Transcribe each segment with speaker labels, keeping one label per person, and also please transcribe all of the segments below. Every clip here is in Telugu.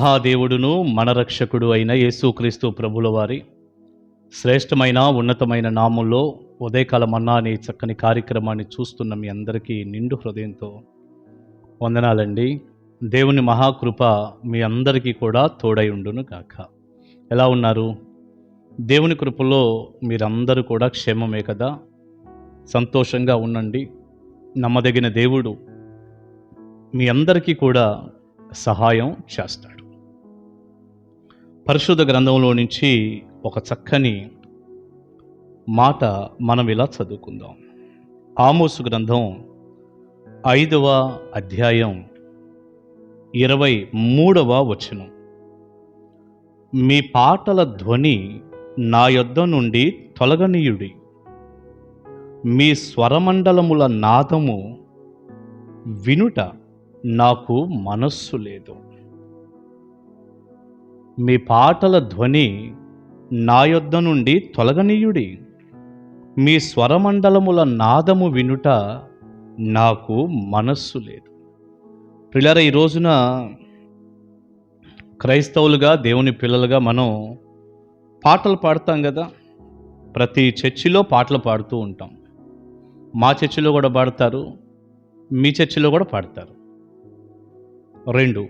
Speaker 1: మహాదేవుడును మన రక్షకుడు అయిన యేసుక్రీస్తు ప్రభుల వారి శ్రేష్టమైన ఉన్నతమైన నామంలో ఉదయకాల మన్నా అనే చక్కని కార్యక్రమాన్ని చూస్తున్న మీ అందరికీ నిండు హృదయంతో వందనాలండి. దేవుని మహాకృప మీ అందరికీ కూడా తోడై ఉండును గాక. ఎలా ఉన్నారు? దేవుని కృపలో మీరందరూ కూడా క్షేమమే కదా? సంతోషంగా ఉండండి. నమ్మదగిన దేవుడు మీ అందరికీ కూడా సహాయం చేస్తాడు. పరిశుద్ధ గ్రంథంలో నుంచి ఒక చక్కని మాట మనం ఇలా చదువుకుందాం. ఆమోసు గ్రంథం 5వ అధ్యాయం 23వ వచనం. మీ పాటల ధ్వని నా యొద్ద నుండి తొలగనీయుడి, మీ స్వరమండలముల నాదము వినుట నాకు మనస్సు లేదు. మీ పాటల ధ్వని నా యొద్ద నుండి తొలగనీయుడి, మీ స్వరమండలముల నాదము వినుట నాకు మనస్సు లేదు. ప్రియులారా, ఈ రోజున క్రైస్తవులుగా దేవుని పిల్లలుగా మనం పాటలు పాడతాం కదా. ప్రతి చర్చిలో పాటలు పాడుతూ ఉంటాం. మా చర్చిలో కూడా పాడతారు, మీ చర్చిలో కూడా పాడతారు. 2,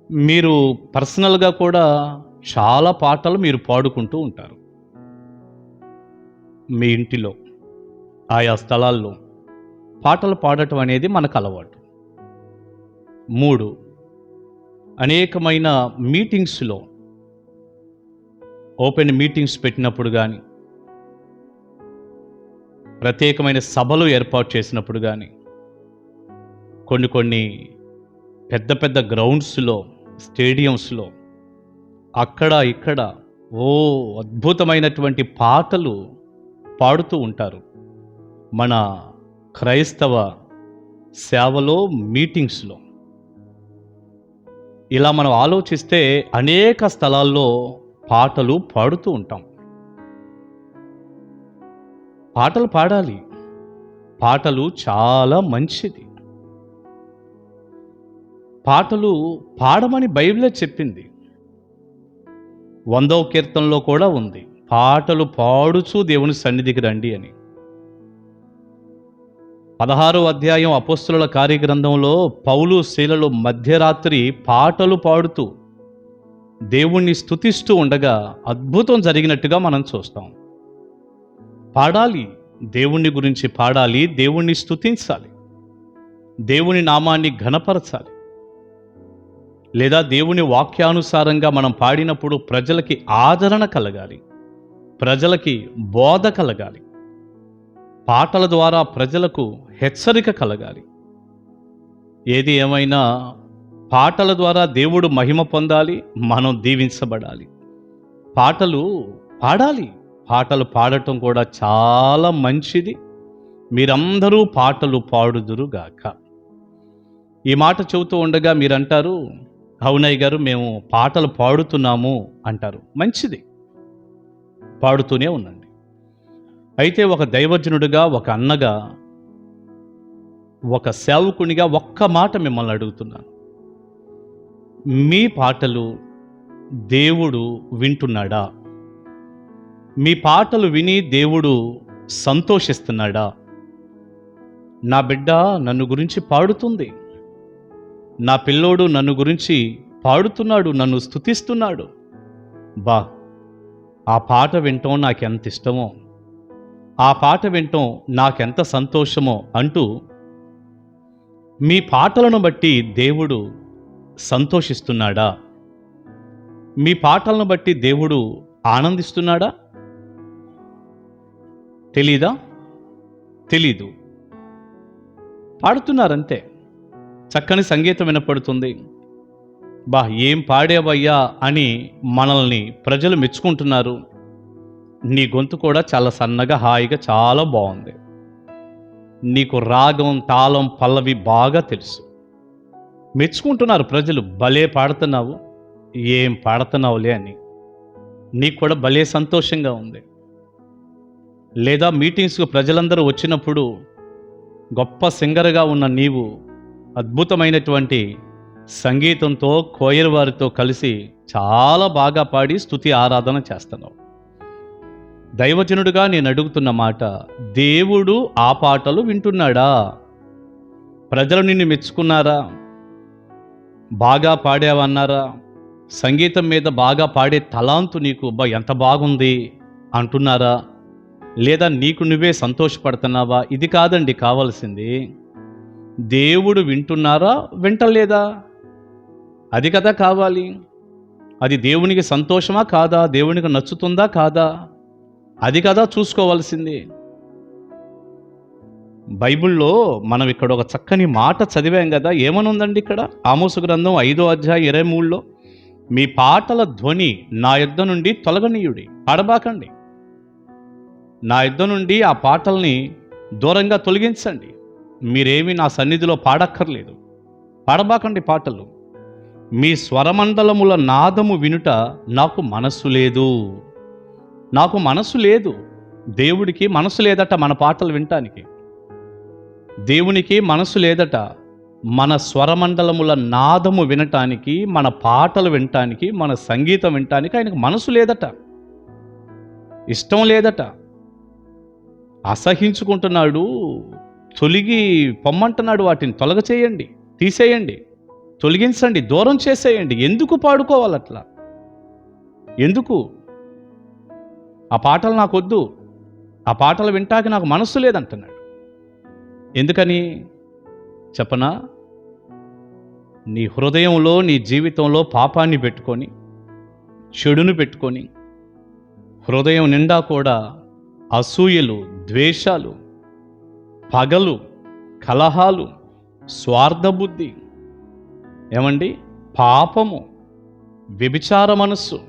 Speaker 1: మీరు పర్సనల్గా కూడా చాలా పాటలు మీరు పాడుకుంటూ ఉంటారు. మీ ఇంటిలో ఆయా స్థలాల్లో పాటలు పాడటం అనేది మనకు అలవాటు. 3, అనేకమైన మీటింగ్స్లో, ఓపెన్ మీటింగ్స్ పెట్టినప్పుడు కానీ, ప్రత్యేకమైన సభలు ఏర్పాటు చేసినప్పుడు కానీ, కొన్ని పెద్ద పెద్ద గ్రౌండ్స్లో, స్టేడియంస్లో అక్కడ ఇక్కడ అద్భుతమైనటువంటి పాటలు పాడుతూ ఉంటారు. మన క్రైస్తవ సేవలో, మీటింగ్స్లో ఇలా మనం ఆలోచిస్తే అనేక స్థలాల్లో పాటలు పాడుతూ ఉంటాం. పాటలు పాడాలి. పాటలు చాలా మంచిది. పాటలు పాడమని బైబిలే చెప్పింది. 100వ కీర్తనలో కూడా ఉంది, పాటలు పాడుచూ దేవుని సన్నిధికి రండి అని. 16వ అధ్యాయం అపోస్తలుల కార్యగ్రంథంలో పౌలు శీలలు మధ్యరాత్రి పాటలు పాడుతూ దేవుణ్ణి స్తుతిస్తూ ఉండగా అద్భుతం జరిగినట్టుగా మనం చూస్తాం. పాడాలి, దేవుణ్ణి గురించి పాడాలి, దేవుణ్ణి స్తుతించాలి, దేవుని నామాన్ని ఘనపరచాలి. లేదా దేవుని వాక్యానుసారంగా మనం పాడినప్పుడు ప్రజలకి ఆదరణ కలగాలి, ప్రజలకి బోధ కలగాలి, పాటల ద్వారా ప్రజలకు హెచ్చరిక కలగాలి. ఏది ఏమైనా పాటల ద్వారా దేవుడు మహిమ పొందాలి, మనం దీవించబడాలి. పాటలు పాడాలి. పాటలు పాడటం కూడా చాలా మంచిది. మీరందరూ పాటలు పాడుదురుగాక. ఈ మాట చెబుతూ ఉండగా మీరంటారు, అవునయ్య గారు, మేము పాటలు పాడుతున్నాము అంటారు. మంచిది, పాడుతూనే ఉండండి. అయితే ఒక దైవజనుడిగా, ఒక అన్నగా, ఒక సేవకునిగా ఒక్క మాట మిమ్మల్ని అడుగుతున్నాను. మీ పాటలు దేవుడు వింటున్నాడా? మీ పాటలు విని దేవుడు సంతోషిస్తున్నాడా? నా బిడ్డ నన్ను గురించి పాడుతుంది, నా పిల్లోడు నన్ను గురించి పాడుతున్నాడు, నన్ను స్తుతిస్తున్నాడు, ఆ పాట వినటం నాకెంత ఇష్టమో, ఆ పాట వినటం నాకెంత సంతోషమో అంటూ మీ పాటలను బట్టి దేవుడు సంతోషిస్తున్నాడా? మీ పాటలను బట్టి దేవుడు ఆనందిస్తున్నాడా? తెలీదు. పాడుతున్నారంతే. చక్కని సంగీతం వినపడుతుంది, ఏం పాడేవయ్యా అని మనల్ని ప్రజలు మెచ్చుకుంటున్నారు. నీ గొంతు కూడా చాలా సన్నగా, హాయిగా, చాలా బాగుంది. నీకు రాగం, తాళం, పల్లవి బాగా తెలుసు. మెచ్చుకుంటున్నారు ప్రజలు. భలే పాడుతున్నావు, ఏం పాడుతున్నావులే అని. నీకు కూడా భలే సంతోషంగా ఉంది. లేదా మీటింగ్స్కు ప్రజలందరూ వచ్చినప్పుడు గొప్ప సింగర్గా ఉన్న నీవు అద్భుతమైనటువంటి సంగీతంతో కోయర్ వారితో కలిసి చాలా బాగా పాడి స్తుతి ఆరాధన చేస్తున్నావు. దైవజనుడిగా నేను అడుగుతున్న మాట, దేవుడు ఆ పాటలు వింటున్నాడా? ప్రజలు నిన్ను మెచ్చుకున్నారా? బాగా పాడావన్నారా? సంగీతం మీద బాగా పాడే తలాంతు నీకు ఎంత బాగుంది అంటున్నారా? లేదా నీకు నువ్వే సంతోషపడుతున్నావా? ఇది కాదండి కావాల్సింది. దేవుడు వింటున్నారా, వింటలేదా? అది కదా కావాలి. అది దేవునికి సంతోషమా కాదా? దేవునికి నచ్చుతుందా కాదా? అది కదా చూసుకోవాల్సింది. బైబిల్లో మనం ఇక్కడ ఒక చక్కని మాట చదివాం కదా, ఏమనుందండి ఇక్కడ? ఆమోసు గ్రంథం 5వ అధ్యాయం 23లో, మీ పాటల ధ్వని నా యొద్ద నుండి తొలగనీయుడి. పాడబాకండి. నా యొద్ద నుండి ఆ పాటల్ని దూరంగా తొలగించండి. మీరేమి నా సన్నిధిలో పాడక్కర్లేదు. పాడబాకండి పాటలు. మీ స్వరమండలముల నాదము వినుట నాకు మనస్సు లేదు. నాకు మనసు లేదు. దేవుడికి మనసు లేదట మన పాటలు వినటానికి. దేవునికి మనసు లేదట మన స్వరమండలముల నాదము వినటానికి, మన పాటలు వినటానికి, మన సంగీతం వినటానికి ఆయనకు మనసు లేదట, ఇష్టం లేదట. అసహించుకుంటున్నాడు. తొలగి పొమ్మంటున్నాడు. వాటిని తొలగ చేయండి, తీసేయండి, తొలగించండి, దూరం చేసేయండి. ఎందుకు పాడుకోవాలట్లా? ఎందుకు? ఆ పాటలు నాకొద్దు, ఆ పాటలు వింటాకి నాకు మనస్సు లేదంటున్నాడు. ఎందుకని చెప్పనా? నీ హృదయంలో, నీ జీవితంలో పాపాన్ని పెట్టుకొని, చెడును పెట్టుకొని, హృదయం నిండా కూడా అసూయలు, ద్వేషాలు, పగలు, కలహాలు, స్వార్థబుద్ధి, ఏమండి, పాపము, వ్యభిచార మనస్సు,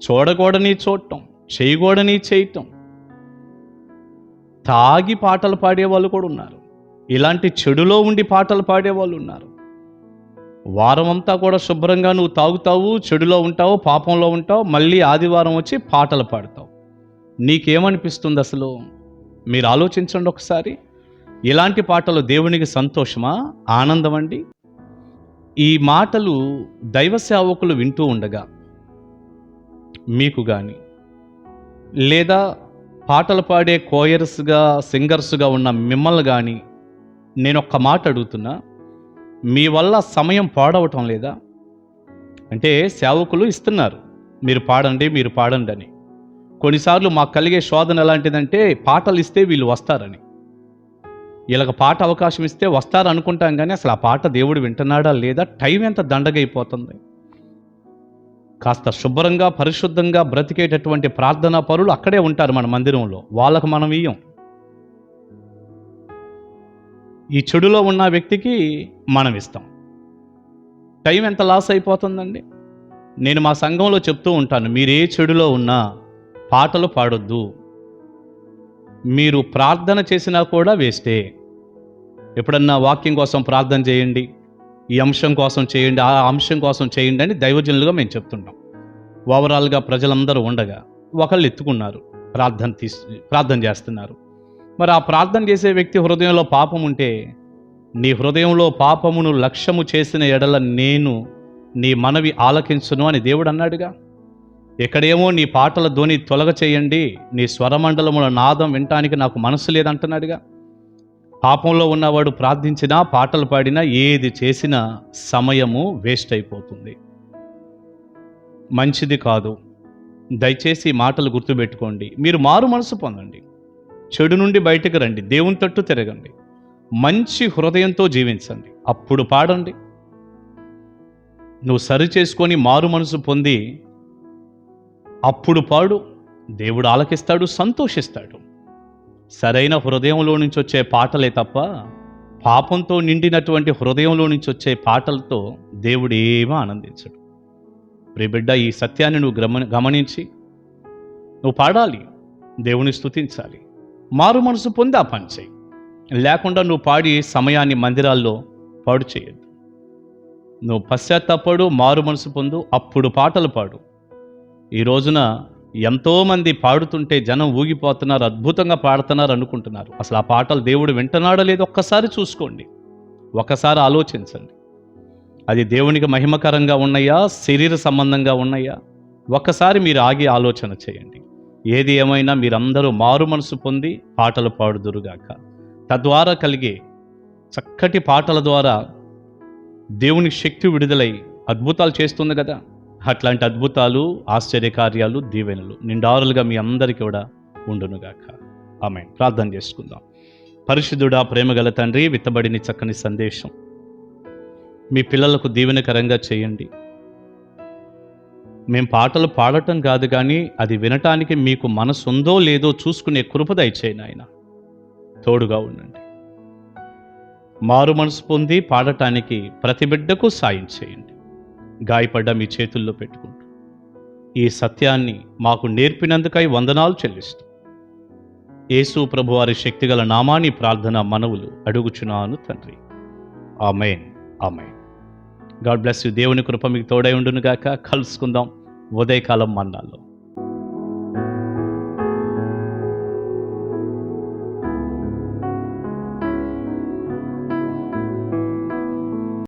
Speaker 1: చూడకూడని చూడటం, చేయకూడని చేయటం, తాగి పాటలు పాడేవాళ్ళు కూడా ఉన్నారు. ఇలాంటి చెడులో ఉండి పాటలు పాడేవాళ్ళు ఉన్నారు. వారం అంతా కూడా శుభ్రంగా నువ్వు తాగుతావు, చెడులో ఉంటావు, పాపంలో ఉంటావు, మళ్ళీ ఆదివారం వచ్చి పాటలు పాడతావు. నీకేమనిపిస్తుంది అసలు? మీరు ఆలోచించండి ఒకసారి. ఇలాంటి పాటలు దేవునికి సంతోషమా, ఆనందం అండి? ఈ మాటలు దైవ సేవకులు వింటూ ఉండగా మీకు కానీ, లేదా పాటలు పాడే కోయర్స్గా, సింగర్స్గా ఉన్న మిమ్మల్ని కానీ నేను ఒక్క మాట అడుగుతున్నా, మీ వల్ల సమయం పాడవటం లేదా? అంటే సేవకులు ఇస్తున్నారు, మీరు పాడండి, మీరు పాడండి అని. కొన్నిసార్లు మాకు కలిగే శోధన ఎలాంటిదంటే, పాటలు ఇస్తే వీళ్ళు వస్తారని. వీళ్ళకి పాట అవకాశం ఇస్తే వస్తారు అనుకుంటాం, కానీ అసలు ఆ పాట దేవుడు వింటున్నాడా లేదా? టైం ఎంత దండగైపోతుంది. కాస్త శుభ్రంగా, పరిశుద్ధంగా బ్రతికేటటువంటి ప్రార్థనా పరులు అక్కడే ఉంటారు మన మందిరంలో. వాళ్ళకు మనం ఇయ్యం. ఈ చెడులో ఉన్న వ్యక్తికి మనం ఇస్తాం. టైం ఎంత లాస్ అయిపోతుందండి. నేను మా సంఘంలో చెప్తూ ఉంటాను, మీరు ఏ చెడులో ఉన్నా పాటలు పాడొద్దు. మీరు ప్రార్థన చేసినా కూడా వేస్టే. ఎప్పుడన్నా వాక్యం కోసం ప్రార్థన చేయండి, ఈ అంశం కోసం చేయండి, ఆ అంశం కోసం చేయండి అని దైవజనులుగా మేము చెప్తుంటాం. ఓవరాల్గా ప్రజలందరూ ఉండగా ఒకళ్ళు ఎత్తుకున్నారు, ప్రార్థన చేస్తున్నారు. మరి ఆ ప్రార్థన చేసే వ్యక్తి హృదయంలో పాపం ఉంటే, నీ హృదయంలో పాపమును లక్ష్యము చేసిన ఎడల నేను నీ మనవి ఆలకించును అని దేవుడు అన్నాడుగా. ఎక్కడేమో నీ పాటల ధ్వని తొలగ చేయండి, నీ స్వరమండలముల నాదం వినటానికి నాకు మనసు లేదంటున్నాడుగా. పాపంలో ఉన్నవాడు ప్రార్థించినా, పాటలు పాడినా, ఏది చేసినా సమయము వేస్ట్ అయిపోతుంది, మంచిది కాదు. దయచేసి ఈ మాటలు గుర్తుపెట్టుకోండి. మీరు మారు మనసు పొందండి, చెడు నుండి బయటకు రండి, దేవుని తట్టు తిరగండి, మంచి హృదయంతో జీవించండి, అప్పుడు పాడండి. నువ్వు సరి చేసుకొని మారు మనసు పొంది అప్పుడు పాడు. దేవుడు ఆలకిస్తాడు, సంతోషిస్తాడు. సరైన హృదయంలో నుంచి వచ్చే పాటలే తప్ప పాపంతో నిండినటువంటి హృదయంలో నుంచి వచ్చే పాటలతో దేవుడు ఏమీ ఆనందించడు. ప్రియబిడ్డ, ఈ సత్యాన్ని నువ్వు గమనించి నువ్వు పాడాలి, దేవుని స్తుతించాలి, మారు మనసు పొంది ఆ పని చేయి. లేకుండా నువ్వు పాడి సమయాన్ని మందిరాల్లో పాడు చేయొద్దు. నువ్వు పశ్చాత్తాపడు, మారు మనసు పొందు, అప్పుడు పాటలు పాడు. ఈ రోజున ఎంతోమంది పాడుతుంటే జనం ఊగిపోతున్నారు, అద్భుతంగా పాడుతున్నారు అనుకుంటున్నారు. అసలు ఆ పాటలు దేవుడు వింటున్నాడో లేదో ఒక్కసారి చూసుకోండి, ఒక్కసారి ఆలోచించండి. అది దేవునికి మహిమకరంగా ఉన్నాయా, శరీర సంబంధంగా ఉన్నాయా? ఒక్కసారి మీరు ఆగి ఆలోచన చేయండి. ఏది ఏమైనా మీరందరూ మారు మనసు పొంది పాటలు పాడుదురుగాక. తద్వారా కలిగే చక్కటి పాటల ద్వారా దేవుని శక్తి విడుదలై అద్భుతాలు చేస్తుంది కదా. అట్లాంటి అద్భుతాలు, ఆశ్చర్యకార్యాలు, దీవెనలు నిండారులుగా మీ అందరికీ కూడా ఉండునుగాక. ఆమేన్. ప్రార్థన చేసుకుందాం. పరిశుద్ధుడా, ప్రేమగల తండ్రి, విత్తబడిన చక్కని సందేశం మీ పిల్లలకు దీవెనకరంగా చేయండి. మేం పాటలు పాడటం కాదు కానీ అది వినటానికి మీకు మనసు ఉందో లేదో చూసుకునే కృప దయచేయండి నాయన. తోడుగా ఉండండి. మారు మనసు పొంది పాడటానికి ప్రతి బిడ్డకు సాయం చేయండి. గాయపడ్డ మీ చేతుల్లో పెట్టుకుంటూ ఈ సత్యాన్ని మాకు నేర్పినందుకై వందనాలు చెల్లిస్తూ యేసు ప్రభువారి శక్తిగల నామాని ప్రార్థన మనవులు అడుగుచున్నాను తండ్రి. ఆమేన్. ఆమేన్. God bless you. దేవుని కృప మీకు తోడై ఉండునుగాక. కలుసుకుందాం ఉదయకాలం మన్నాలో.